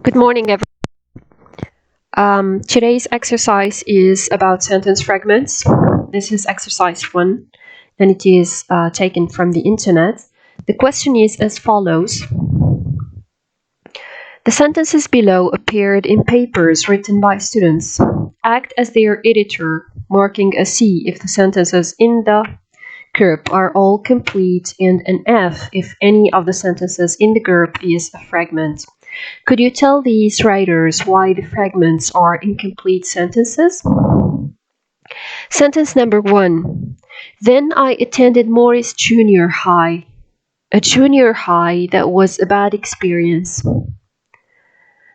Good morning, everyone. Today's exercise is about sentence fragments. This is exercise 1, and it is taken from the internet. The question is as follows. The sentences below appeared in papers written by students. Act as their editor, marking a C if the sentences in the group are all complete and an F if any of the sentences in the group is a fragment. Could you tell these writers why the fragments are incomplete sentences? Sentence number 1. Then I attended Morris Junior High. A junior high that was a bad experience.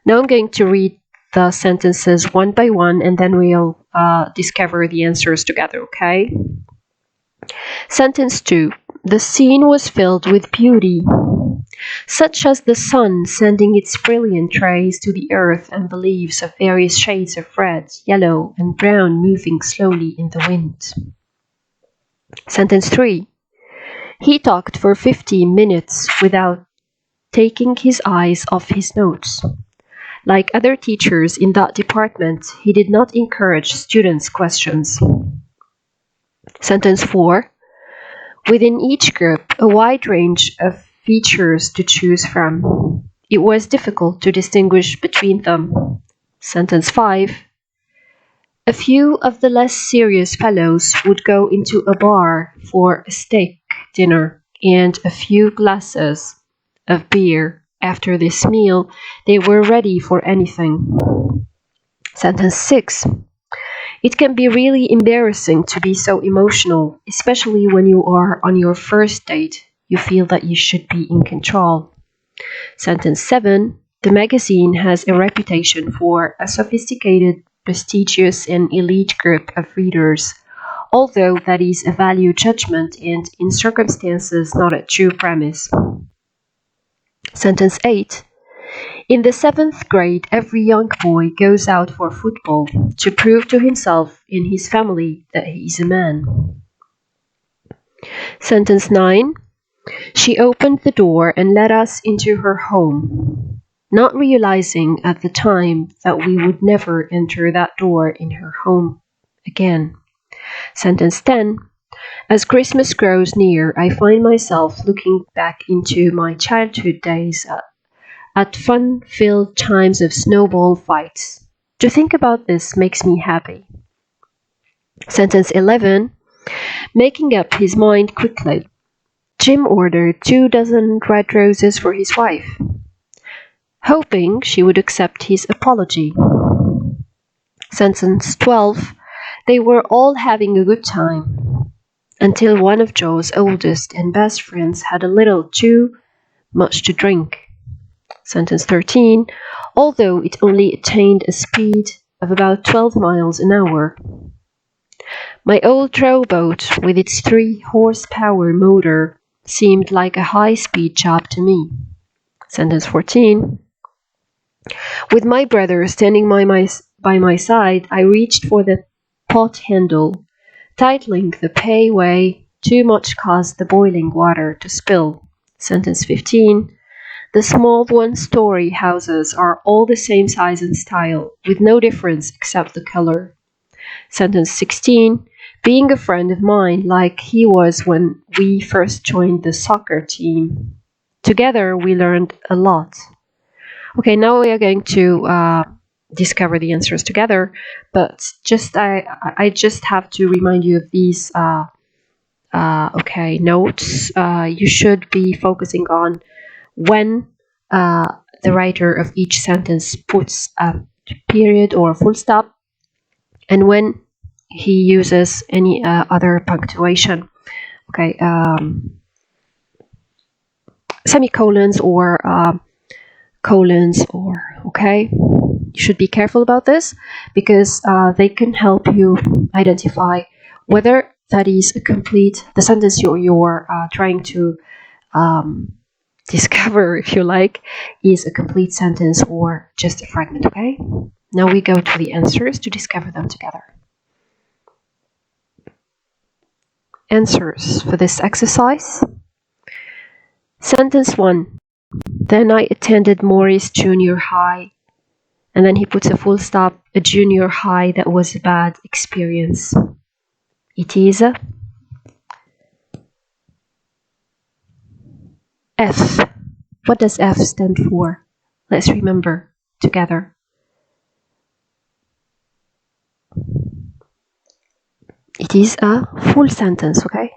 Now I'm going to read the sentences one by one and then we'll discover the answers together, okay? Sentence 2. The scene was filled with beauty, such as the sun sending its brilliant rays to the earth and the leaves of various shades of red, yellow, and brown moving slowly in the wind. Sentence 3. He talked for 15 minutes without taking his eyes off his notes. Like other teachers in that department, he did not encourage students' questions. Sentence 4. Within each group, a wide range of features to choose from. It was difficult to distinguish between them. Sentence 5. A few of the less serious fellows would go into a bar for a steak dinner and a few glasses of beer. After this meal, they were ready for anything. Sentence 6. It can be really embarrassing to be so emotional, especially when you are on your first date. You feel that you should be in control. Sentence 7. The magazine has a reputation for a sophisticated, prestigious, and elite group of readers, although that is a value judgment and, in circumstances, not a true premise. Sentence 8. In the 7th grade, every young boy goes out for football to prove to himself and his family that he is a man. Sentence 9. She opened the door and let us into her home, not realizing at the time that we would never enter that door in her home again. Sentence 10. As Christmas grows near, I find myself looking back into my childhood days at fun-filled times of snowball fights. To think about this makes me happy. Sentence 11. Making up his mind quickly. Jim ordered 24 red roses for his wife, hoping she would accept his apology. Sentence 12. They were all having a good time, until one of Joe's oldest and best friends had a little too much to drink. Sentence 13. Although it only attained a speed of about 12 miles an hour. My old rowboat with its 3-horsepower motor seemed like a high-speed job to me. Sentence 14. With my brother standing by my side, I reached for the pot handle, titling the pay way too much caused the boiling water to spill. Sentence 15. The small one-story houses are all the same size and style, with no difference except the color. Sentence 16. Being a friend of mine like he was when we first joined the soccer team. Together we learned a lot. Okay, now we are going to discover the answers together, but I just have to remind you of these notes. You should be focusing on when the writer of each sentence puts a period or a full stop, and when he uses any other punctuation. Okay, semicolons or colons, or okay. You should be careful about this because they can help you identify whether that is the sentence you're trying to discover, if you like, is a complete sentence or just a fragment, okay? Now we go to the answers to discover them together. Answers for this exercise. Sentence 1. Then I attended Morris Junior High. And then he puts a full stop, a junior high that was a bad experience. It is a F. What does F stand for? Let's remember together. It is a full sentence, okay?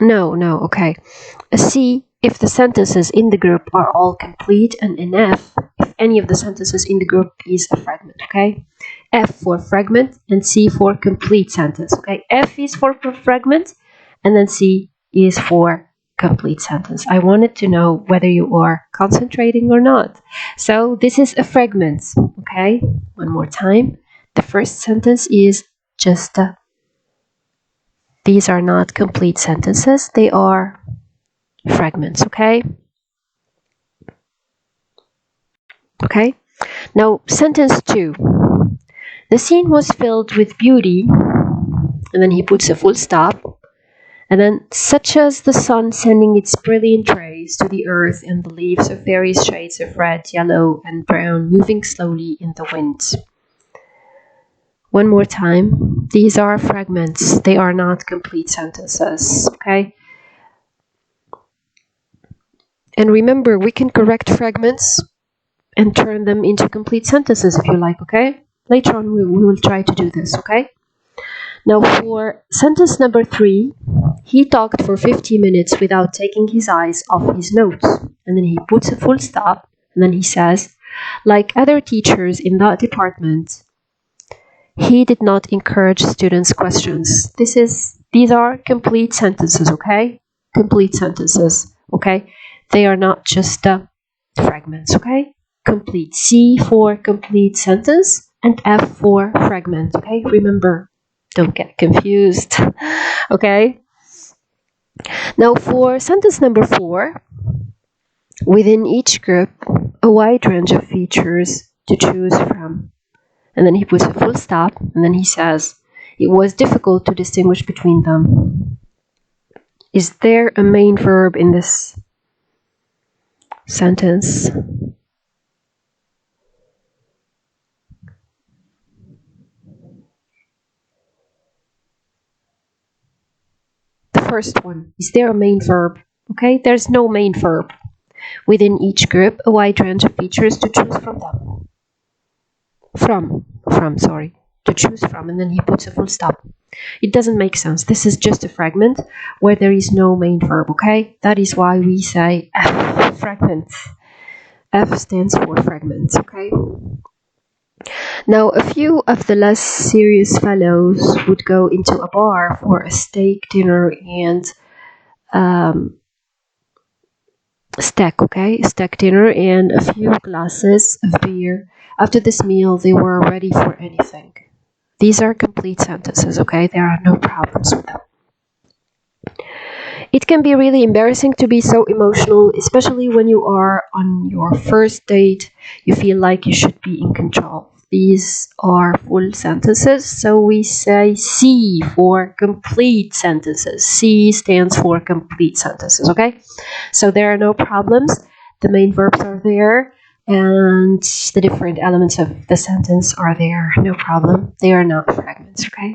No, okay. A C if the sentences in the group are all complete, and an F if any of the sentences in the group is a fragment, okay? F for fragment and C for complete sentence, okay? F is for fragment and then C is for complete sentence. I wanted to know whether you are concentrating or not. So this is a fragment, okay? One more time. The first sentence is just a these are not complete sentences, they are fragments, okay? Okay, now sentence 2. The scene was filled with beauty, and then he puts a full stop, and then such as the sun sending its brilliant rays to the earth and the leaves of various shades of red, yellow, and brown moving slowly in the wind. One more time. These are fragments. They are not complete sentences, okay? And remember, we can correct fragments and turn them into complete sentences if you like, okay? Later on, we will try to do this, okay? Now, for sentence number 3, he talked for 50 minutes without taking his eyes off his notes. And then he puts a full stop, and then he says, like other teachers in that department, he did not encourage students' questions. These are complete sentences, okay? Complete sentences, okay? They are not just fragments, okay? Complete. C for complete sentence and F for fragment, okay? Remember, don't get confused, okay? Now for sentence number 4, within each group, a wide range of features to choose from. And then he puts a full stop, and then he says, it was difficult to distinguish between them. Is there a main verb in this sentence? The first one. Is there a main verb? Okay, there's no main verb. Within each group, a wide range of features to choose from them. To choose from, and then he puts a full stop. It doesn't make sense. This is just a fragment where there is no main verb, okay? That is why we say F, fragment. F stands for fragments, okay? Now, a few of the less serious fellows would go into a bar for a steak dinner and steak dinner and a few glasses of beer. After this meal, they were ready for anything. These are complete sentences, okay? There are no problems with them. It can be really embarrassing to be so emotional, especially when you are on your first date. You feel like you should be in control. These are full sentences, so we say C for complete sentences. C stands for complete sentences, okay? So there are no problems. The main verbs are there, and the different elements of the sentence are there. No problem. They are not fragments, okay?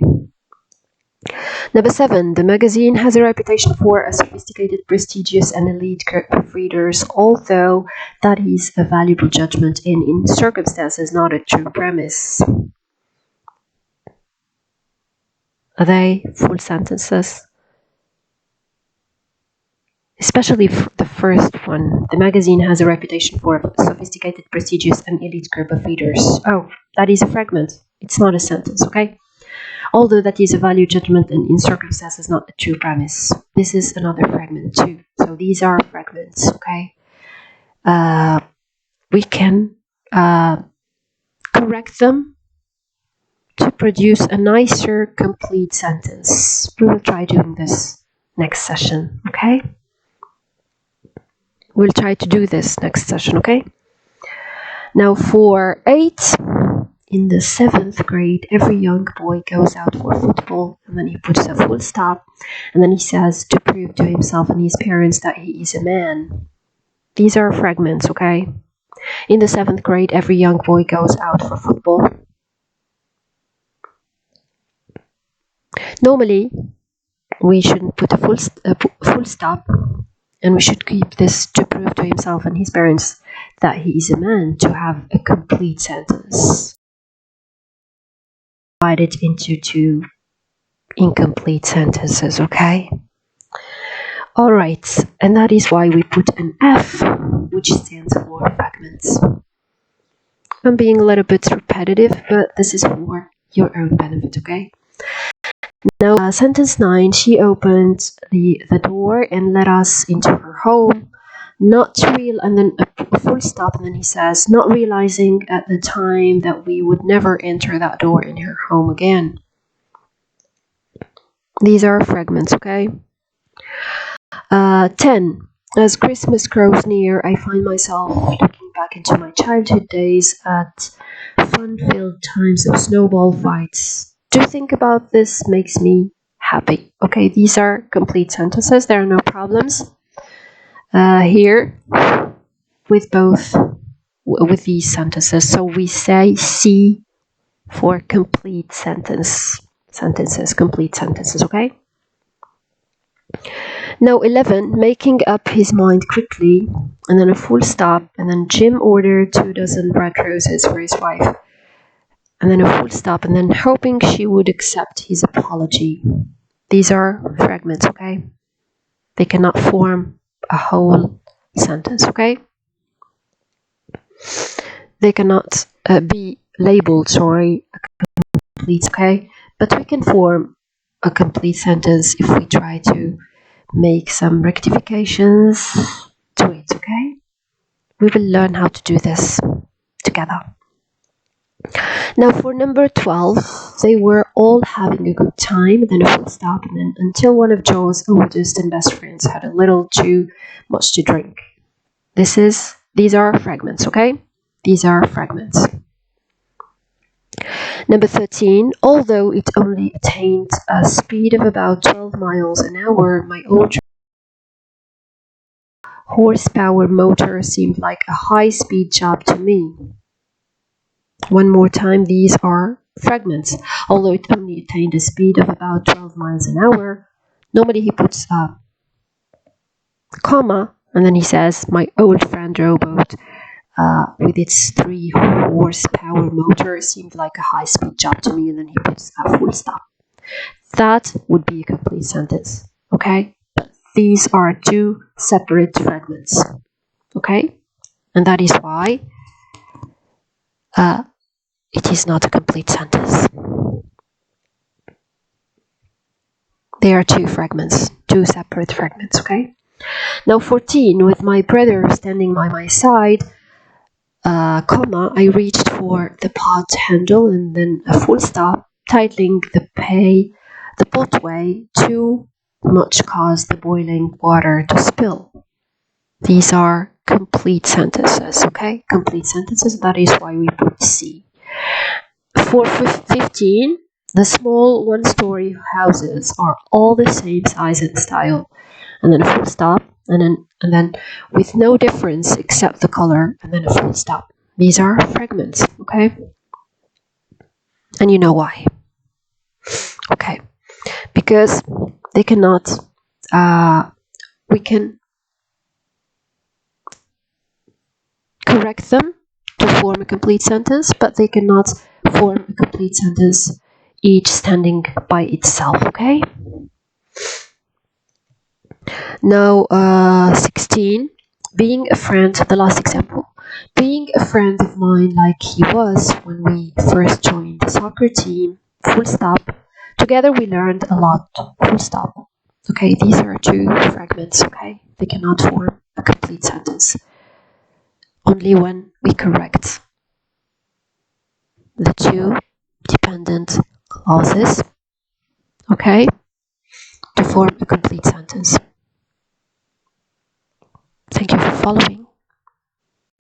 Number 7. The magazine has a reputation for a sophisticated, prestigious, and elite group of readers, although that is a valuable judgment and in circumstances not a true premise. Are they full sentences? Especially the first one. The magazine has a reputation for a sophisticated, prestigious, and elite group of readers. Oh, that is a fragment. It's not a sentence, okay? Although that is a value judgment and in circumstances not a true premise. This is another fragment too. So these are fragments, okay? We can correct them to produce a nicer, complete sentence. We will try doing this next session, okay? We'll try to do this next session, okay? Now for 8, in the 7th grade, every young boy goes out for football, and then he puts a full stop, and then he says to prove to himself and his parents that he is a man. These are fragments, okay? In the 7th grade, every young boy goes out for football. Normally, we shouldn't put a full stop, and we should keep this to prove to himself and his parents that he is a man, to have a complete sentence divided into 2 incomplete sentences, okay? Alright, and that is why we put an F, which stands for fragments. I'm being a little bit repetitive, but this is for your own benefit, okay? Now, sentence 9, she opened the door and let us into her home. Not real, and then a full stop, and then he says, not realizing at the time that we would never enter that door in her home again. These are fragments, okay? 10. As Christmas grows near, I find myself looking back into my childhood days at fun-filled times of snowball fights. To think about this makes me happy. Okay, these are complete sentences. There are no problems here with these sentences. So we say C for complete sentences, complete sentences, okay? Now 11, making up his mind quickly, and then a full stop, and then Jim ordered 2 dozen red roses for his wife, and then a full stop, and then hoping she would accept his apology. These are fragments, okay? They cannot form a whole sentence, okay? They cannot be labeled, complete, okay? But we can form a complete sentence if we try to make some rectifications to it, okay? We will learn how to do this together. Now for number 12, they were all having a good time, then a full stop, and then until one of Joe's oldest and best friends had a little too much to drink. These are fragments, okay? These are fragments. Number 13, although it only attained a speed of about 12 miles an hour, my old horsepower motor seemed like a high-speed job to me. One more time, these are fragments. Although it only attained a speed of about 12 miles an hour, normally he puts a comma, and then he says, my old friend rowboat with its 3 horsepower motor seemed like a high-speed job to me, and then he puts a full stop. That would be a complete sentence, okay? But these are 2 separate fragments, okay? And that is why it is not a complete sentence. They are 2 fragments, 2 separate fragments, okay? Now 14, with my brother standing by my side, comma, I reached for the pot handle and then a full stop, titling the potway too much caused the boiling water to spill. These are complete sentences, okay? Complete sentences, that is why we put C. For 15, the small one-story houses are all the same size and style, and then a full stop, and then with no difference except the color, and then a full stop. These are fragments, okay? And you know why. Okay, because they cannot, we can correct them to form a complete sentence, but they cannot form a complete sentence each standing by itself, okay? Now 16, being a friend, the last example. Being a friend of mine like he was when we first joined the soccer team, full stop. Together we learned a lot, full stop. Okay, these are 2 fragments, okay? They cannot form a complete sentence. Only when we correct the 2 dependent clauses, okay, to form a complete sentence. Thank you for following.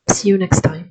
See you next time.